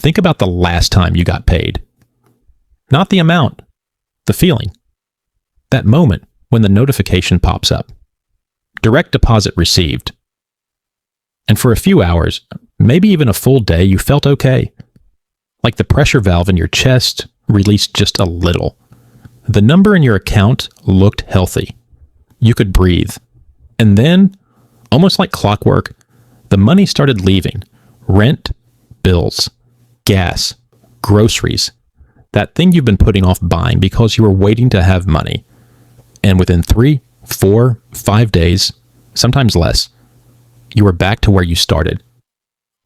Think about the last time you got paid. Not the amount, the feeling. That moment when the notification pops up. Direct deposit received. And for a few hours, maybe even a full day, you felt okay. Like the pressure valve in your chest released just a little. The number in your account looked healthy. You could breathe. And then, almost like clockwork, the money started leaving. Rent, bills, gas, groceries. That thing you've been putting off buying because you were waiting to have money. And within 3, 4, 5 days, sometimes less, you were back to where you started.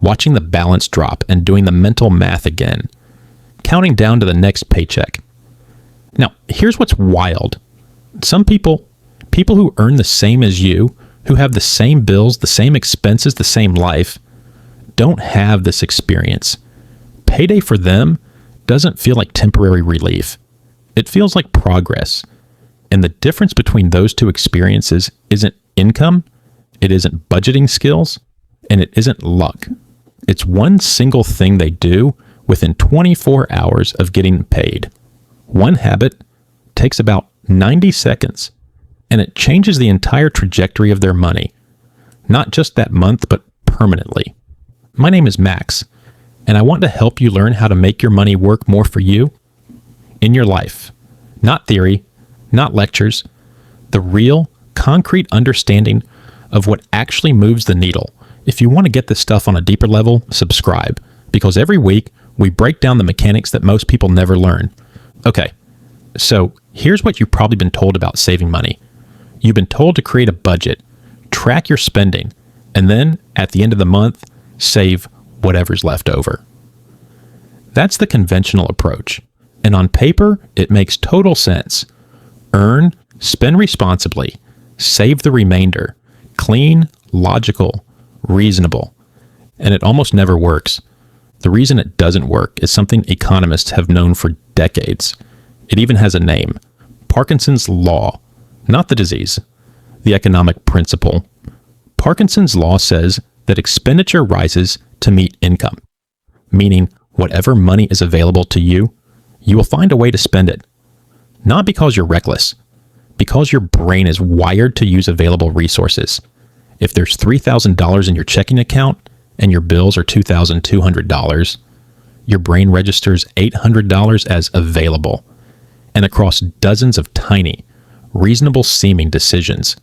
Watching the balance drop and doing the mental math again. Counting down to the next paycheck. Now, here's what's wild. Some people who earn the same as you, who have the same bills, the same expenses, the same life, don't have this experience. Payday for them doesn't feel like temporary relief. It feels like progress. And the difference between those two experiences isn't income, it isn't budgeting skills, and it isn't luck. It's one single thing they do within 24 hours of getting paid. One habit takes about 90 seconds, and it changes the entire trajectory of their money. Not just that month, but permanently. My name is Max, and I want to help you learn how to make your money work more for you in your life. Not theory, not lectures, the real, concrete understanding of what actually moves the needle. If you want to get this stuff on a deeper level, subscribe, because every week we break down the mechanics that most people never learn. Okay, so here's what you've probably been told about saving money. You've been told to create a budget, track your spending, and then at the end of the month, save whatever's left over. That's the conventional approach. And on paper, it makes total sense. Earn, spend responsibly, save the remainder. Clean, logical, reasonable. And it almost never works. The reason it doesn't work is something economists have known for decades. It even has a name. Parkinson's Law. Not the disease. The economic principle. Parkinson's Law says that expenditure rises to meet income. Meaning, whatever money is available to you, you will find a way to spend it. Not because you're reckless. Because your brain is wired to use available resources. If there's $3,000 in your checking account and your bills are $2,200, your brain registers $800 as available. And across dozens of tiny, reasonable seeming decisions,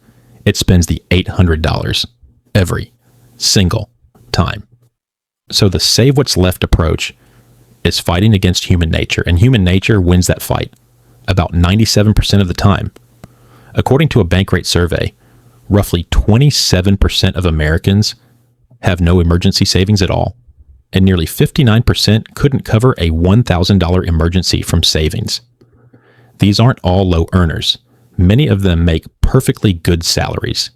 it spends the $800 every single time. So the save what's left approach is fighting against human nature, and human nature wins that fight about 97% of the time. According to a Bankrate survey, roughly 27% of Americans have no emergency savings at all, and nearly 59% couldn't cover a $1,000 emergency from savings. These aren't all low earners. Many of them make perfectly good salaries.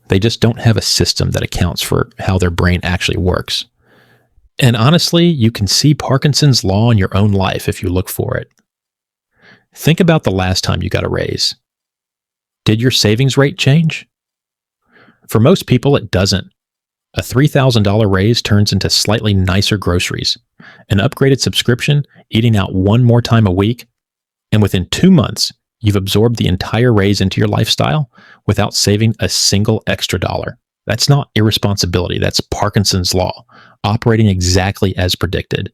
They just don't have a system that accounts for how their brain actually works. And honestly, you can see Parkinson's Law in your own life if you look for it. Think about the last time you got a raise. Did your savings rate change? For most people, it doesn't. A $3,000 raise turns into slightly nicer groceries, an upgraded subscription, eating out one more time a week, and within 2 months, you've absorbed the entire raise into your lifestyle without saving a single extra dollar. That's not irresponsibility, that's Parkinson's Law, operating exactly as predicted.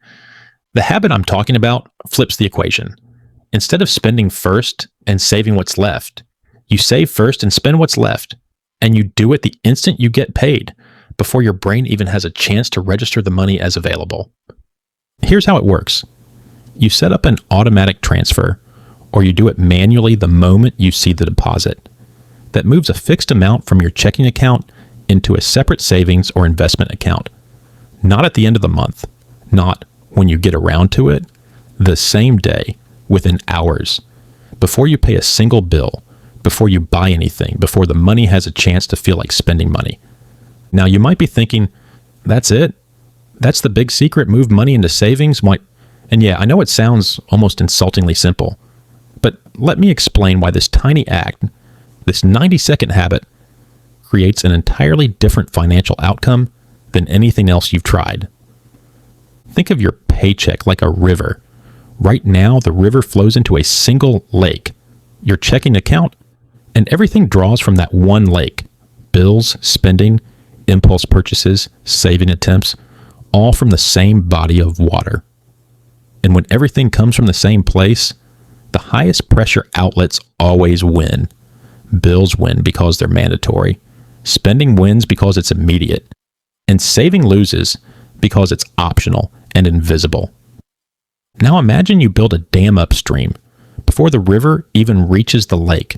The habit I'm talking about flips the equation. Instead of spending first and saving what's left, you save first and spend what's left, and you do it the instant you get paid, before your brain even has a chance to register the money as available. Here's how it works. You set up an automatic transfer, or you do it manually the moment you see the deposit, that moves a fixed amount from your checking account into a separate savings or investment account. Not at the end of the month, not when you get around to it, the same day, within hours, before you pay a single bill, before you buy anything, before the money has a chance to feel like spending money. Now, you might be thinking, that's it? That's the big secret, move money into savings? And yeah, I know it sounds almost insultingly simple, but let me explain why this tiny act, this 90-second habit, creates an entirely different financial outcome than anything else you've tried. Think of your paycheck like a river. Right now, the river flows into a single lake, your checking account, and everything draws from that one lake. Bills, spending, impulse purchases, saving attempts, all from the same body of water. And when everything comes from the same place, the highest pressure outlets always win. Bills win because they're mandatory. Spending wins because it's immediate. And saving loses because it's optional and invisible. Now imagine you build a dam upstream before the river even reaches the lake.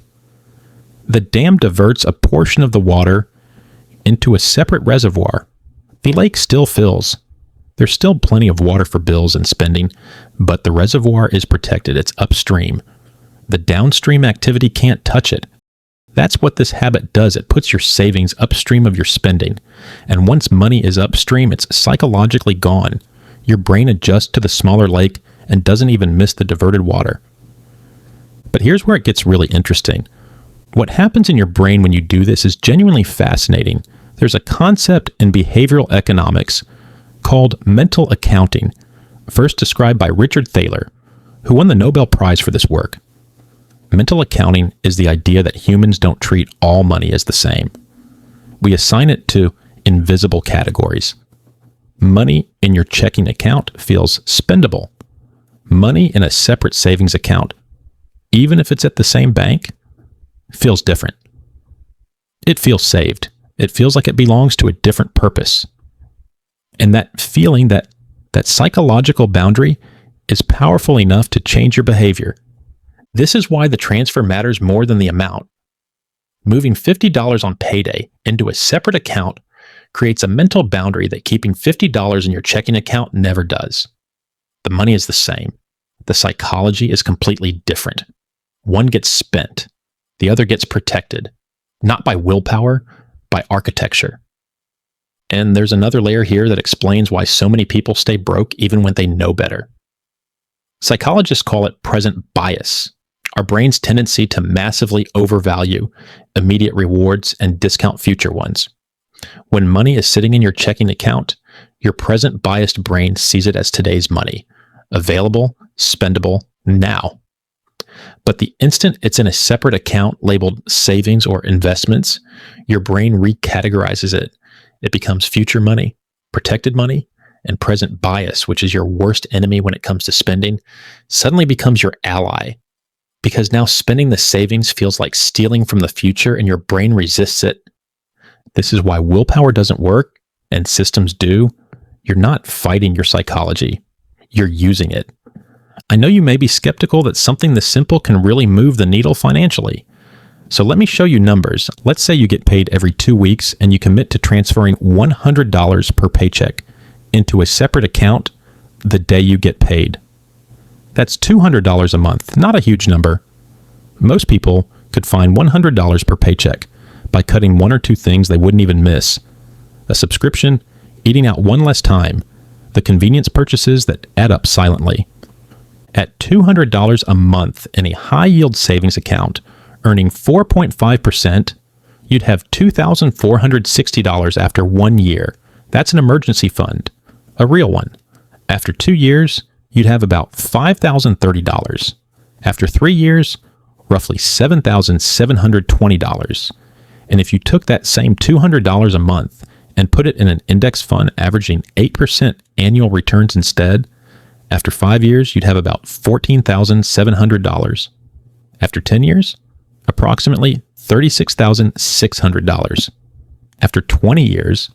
The dam diverts a portion of the water into a separate reservoir. The lake still fills. There's still plenty of water for bills and spending, but the reservoir is protected. It's upstream. The downstream activity can't touch it. That's what this habit does. It puts your savings upstream of your spending. And once money is upstream, it's psychologically gone. Your brain adjusts to the smaller lake and doesn't even miss the diverted water. But here's where it gets really interesting. What happens in your brain when you do this is genuinely fascinating. There's a concept in behavioral economics called mental accounting, first described by Richard Thaler, who won the Nobel Prize for this work. Mental accounting is the idea that humans don't treat all money as the same. We assign it to invisible categories. Money in your checking account feels spendable. Money in a separate savings account, even if it's at the same bank, feels different. It feels saved. It feels like it belongs to a different purpose. And that feeling, that psychological boundary, is powerful enough to change your behavior. This is why the transfer matters more than the amount. Moving $50 on payday into a separate account creates a mental boundary that keeping $50 in your checking account never does. The money is the same. The psychology is completely different. One gets spent. The other gets protected. Not by willpower, by architecture. And there's another layer here that explains why so many people stay broke even when they know better. Psychologists call it present bias, our brain's tendency to massively overvalue immediate rewards and discount future ones. When money is sitting in your checking account, your present biased brain sees it as today's money, available, spendable, now. But the instant it's in a separate account labeled savings or investments, your brain recategorizes it. It becomes future money, protected money, and present bias, which is your worst enemy when it comes to spending, suddenly becomes your ally. Because now spending the savings feels like stealing from the future and your brain resists it. This is why willpower doesn't work and systems do. You're not fighting your psychology. You're using it. I know you may be skeptical that something this simple can really move the needle financially. So let me show you numbers. Let's say you get paid every 2 weeks and you commit to transferring $100 per paycheck into a separate account the day you get paid. That's $200 a month, not a huge number. Most people could find $100 per paycheck by cutting one or two things they wouldn't even miss. A subscription, eating out one less time, the convenience purchases that add up silently. At $200 a month in a high-yield savings account, earning 4.5%, you'd have $2,460 after 1 year. That's an emergency fund, a real one. After 2 years, you'd have about $5,030. After 3 years, roughly $7,720. And if you took that same $200 a month and put it in an index fund averaging 8% annual returns instead, after 5 years, you'd have about $14,700. After 10 years, approximately $36,600. After 20 years,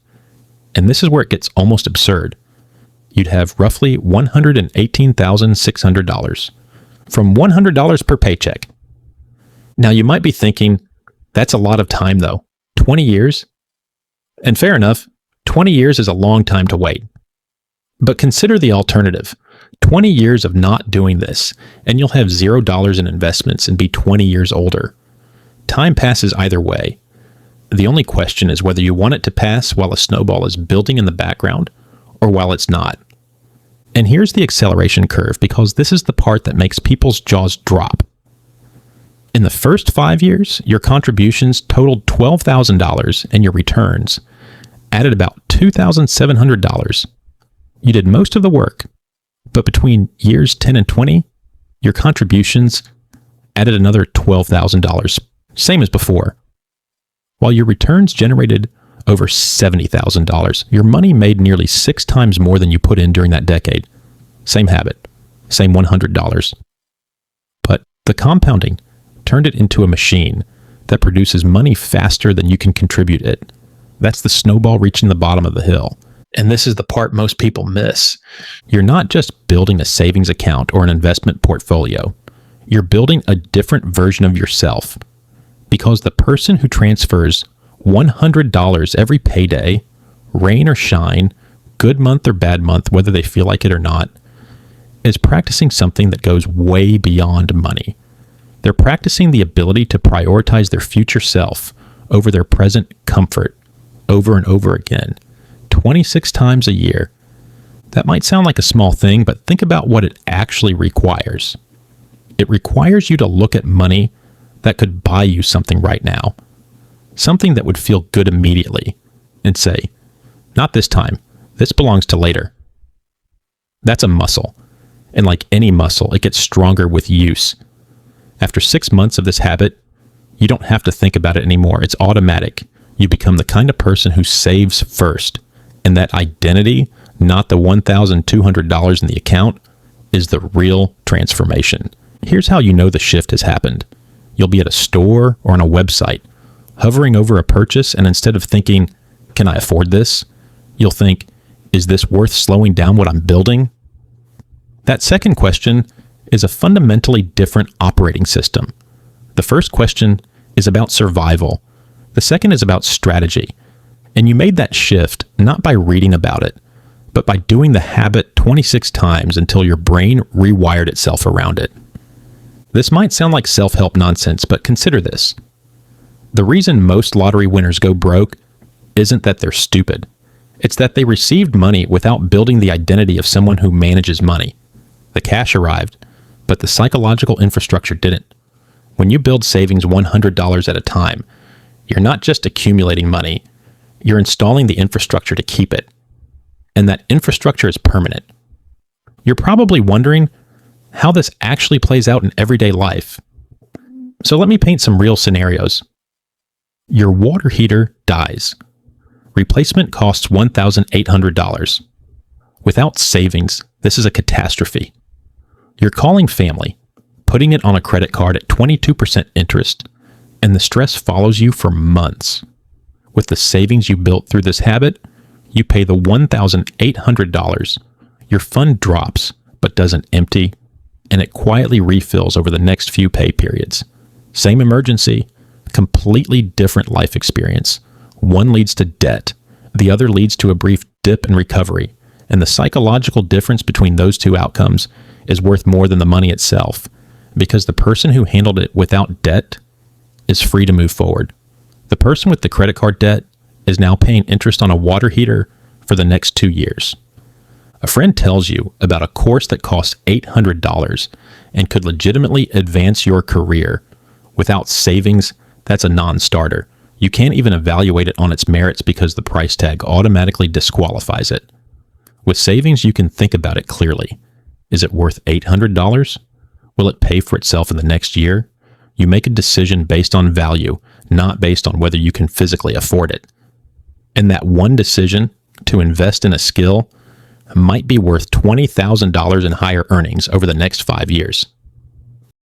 and this is where it gets almost absurd, you'd have roughly $118,600 from $100 per paycheck. Now you might be thinking, that's a lot of time though. 20 years? And fair enough, 20 years is a long time to wait. But consider the alternative. 20 years of not doing this, and you'll have $0 in investments and be 20 years older. Time passes either way. The only question is whether you want it to pass while a snowball is building in the background or while it's not. And here's the acceleration curve, because this is the part that makes people's jaws drop. In the first 5 years, your contributions totaled $12,000 and your returns added about $2,700. You did most of the work. But between years 10 and 20, your contributions added another $12,000, same as before. While your returns generated over $70,000, your money made nearly 6 times more than you put in during that decade. Same habit, same $100. But the compounding turned it into a machine that produces money faster than you can contribute it. That's the snowball reaching the bottom of the hill. And this is the part most people miss. You're not just building a savings account or an investment portfolio. You're building a different version of yourself. Because the person who transfers $100 every payday, rain or shine, good month or bad month, whether they feel like it or not, is practicing something that goes way beyond money. They're practicing the ability to prioritize their future self over their present comfort over and over again, 26 times a year. That might sound like a small thing, but think about what it actually requires. It requires you to look at money that could buy you something right now, something that would feel good immediately, and say, not this time, this belongs to later. That's a muscle, and like any muscle, it gets stronger with use. After 6 months of this habit, you don't have to think about it anymore. It's automatic. You become the kind of person who saves first, and that identity, not the $1,200 in the account, is the real transformation. Here's how you know the shift has happened. You'll be at a store or on a website, hovering over a purchase, and instead of thinking, can I afford this? You'll think, is this worth slowing down what I'm building? That second question is a fundamentally different operating system. The first question is about survival. The second is about strategy. And you made that shift not by reading about it, but by doing the habit 26 times until your brain rewired itself around it. This might sound like self-help nonsense, but consider this. The reason most lottery winners go broke isn't that they're stupid. It's that they received money without building the identity of someone who manages money. The cash arrived, but the psychological infrastructure didn't. When you build savings $100 at a time, you're not just accumulating money, you're installing the infrastructure to keep it. And that infrastructure is permanent. You're probably wondering how this actually plays out in everyday life. So let me paint some real scenarios. Your water heater dies. Replacement costs $1,800. Without savings, this is a catastrophe. You're calling family, putting it on a credit card at 22% interest, and the stress follows you for months. With the savings you built through this habit, you pay the $1,800. Your fund drops, but doesn't empty, and it quietly refills over the next few pay periods. Same emergency, completely different life experience. One leads to debt, the other leads to a brief dip in recovery, and the psychological difference between those two outcomes is worth more than the money itself, because the person who handled it without debt is free to move forward. The person with the credit card debt is now paying interest on a water heater for the next 2 years. A friend tells you about a course that costs $800 and could legitimately advance your career. Without savings, that's a non-starter. You can't even evaluate it on its merits because the price tag automatically disqualifies it. With savings, you can think about it clearly. Is it worth $800? Will it pay for itself in the next year? You make a decision based on value, not based on whether you can physically afford it. And that one decision to invest in a skill might be worth $20,000 in higher earnings over the next 5 years.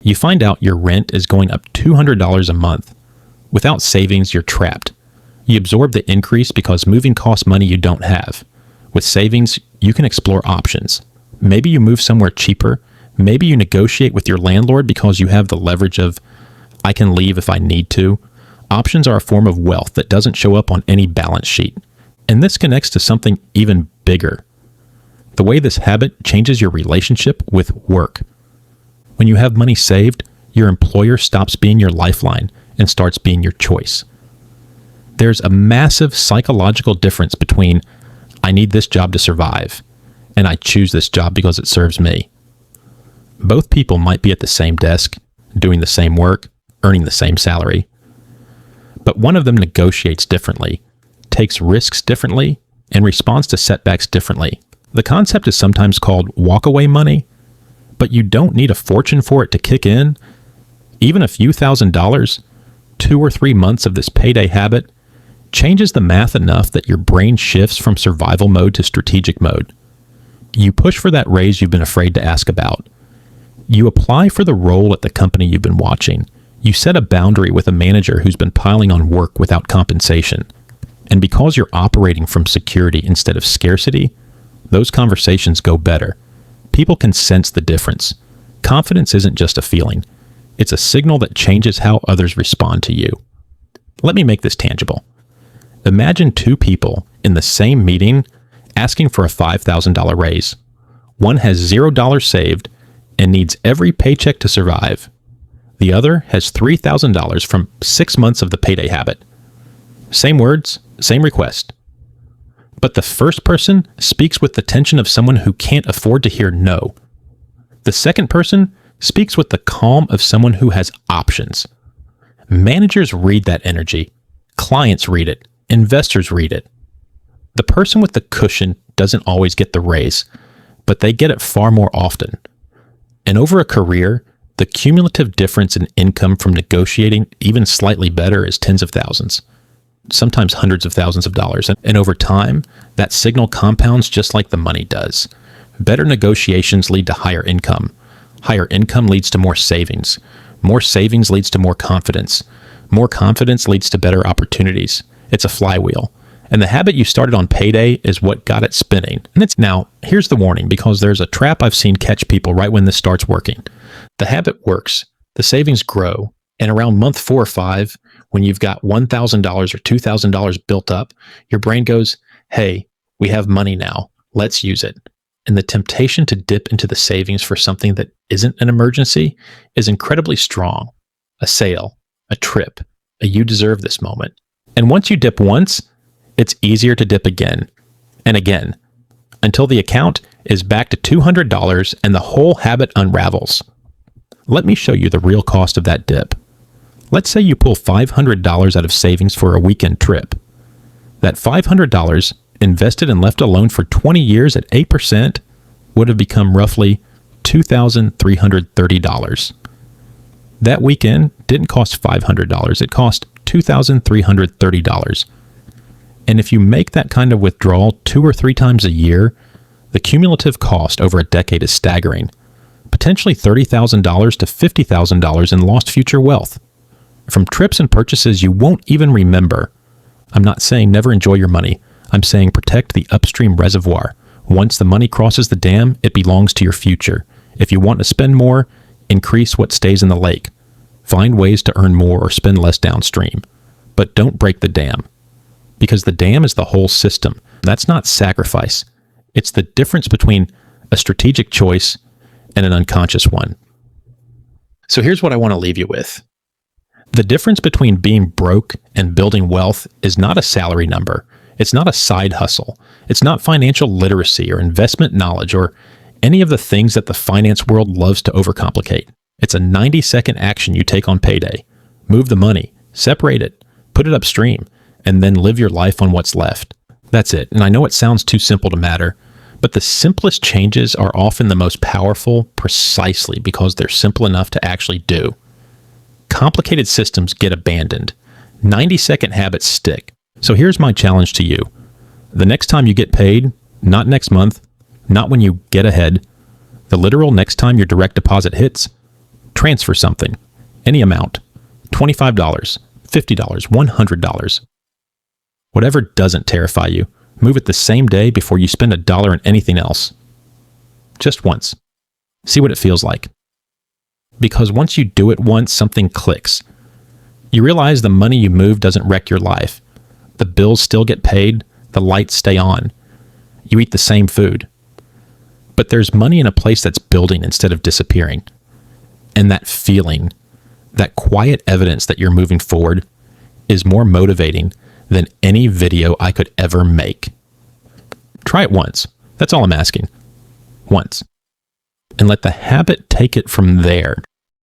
You find out your rent is going up $200 a month. Without savings, you're trapped. You absorb the increase because moving costs money you don't have. With savings, you can explore options. Maybe you move somewhere cheaper. Maybe you negotiate with your landlord because you have the leverage of, I can leave if I need to. Options are a form of wealth that doesn't show up on any balance sheet. And this connects to something even bigger. The way this habit changes your relationship with work. When you have money saved, your employer stops being your lifeline and starts being your choice. There's a massive psychological difference between, I need this job to survive, and I choose this job because it serves me. Both people might be at the same desk, doing the same work, earning the same salary. But one of them negotiates differently, takes risks differently, and responds to setbacks differently. The concept is sometimes called walkaway money, but you don't need a fortune for it to kick in. Even a few $1,000s, 2 or 3 months of this payday habit, changes the math enough that your brain shifts from survival mode to strategic mode. You push for that raise you've been afraid to ask about. You apply for the role at the company you've been watching. You set a boundary with a manager who's been piling on work without compensation. And because you're operating from security instead of scarcity, those conversations go better. People can sense the difference. Confidence isn't just a feeling. It's a signal that changes how others respond to you. Let me make this tangible. Imagine 2 people in the same meeting asking for a $5,000 raise. One has $0 saved and needs every paycheck to survive. The other has $3,000 from 6 months of the payday habit. Same words, same request. But the first person speaks with the tension of someone who can't afford to hear no. The second person speaks with the calm of someone who has options. Managers read that energy. Clients read it. Investors read it. The person with the cushion doesn't always get the raise, but they get it far more often. And over a career, the cumulative difference in income from negotiating even slightly better is tens of thousands, sometimes hundreds of thousands of dollars. And over time, that signal compounds just like the money does. Better negotiations lead to higher income. Higher income leads to more savings. More savings leads to more confidence. More confidence leads to better opportunities. It's a flywheel. And the habit you started on payday is what got it spinning. Now, here's the warning, because there's a trap I've seen catch people right when this starts working. The habit works, the savings grow, and around month 4 or 5, when you've got $1,000 or $2,000 built up, your brain goes, hey, we have money now, let's use it. And the temptation to dip into the savings for something that isn't an emergency is incredibly strong. A sale, a trip, a you deserve this moment. And once you dip once, it's easier to dip again and again until the account is back to $200 and the whole habit unravels. Let me show you the real cost of that dip. Let's say you pull $500 out of savings for a weekend trip. That $500 invested and left alone for 20 years at 8% would have become roughly $2,330. That weekend didn't cost $500, it cost $2,330. And if you make that kind of withdrawal 2 or 3 times a year, the cumulative cost over a decade is staggering. Potentially $30,000 to $50,000 in lost future wealth. From trips and purchases you won't even remember. I'm not saying never enjoy your money. I'm saying protect the upstream reservoir. Once the money crosses the dam, it belongs to your future. If you want to spend more, increase what stays in the lake. Find ways to earn more or spend less downstream. But don't break the dam. Because the dam is the whole system. That's not sacrifice. It's the difference between a strategic choice and an unconscious one. So here's what I want to leave you with. The difference between being broke and building wealth is not a salary number. It's not a side hustle. It's not financial literacy or investment knowledge or any of the things that the finance world loves to overcomplicate. It's a 90-second action you take on payday. Move the money, separate it, put it upstream, and then live your life on what's left. That's it. And I know it sounds too simple to matter, but the simplest changes are often the most powerful precisely because they're simple enough to actually do. Complicated systems get abandoned. 90-second habits stick. So here's my challenge to you. The next time you get paid, not next month, not when you get ahead, the literal next time your direct deposit hits, transfer something, any amount, $25, $50, $100. Whatever doesn't terrify you, move it the same day before you spend $1 on anything else. Just once. See what it feels like. Because once you do it once, something clicks. You realize the money you move doesn't wreck your life. The bills still get paid, the lights stay on. You eat the same food. But there's money in a place that's building instead of disappearing. And that feeling, that quiet evidence that you're moving forward, is more motivating than any video I could ever make. Try it once. That's all I'm asking. Once. And let the habit take it from there.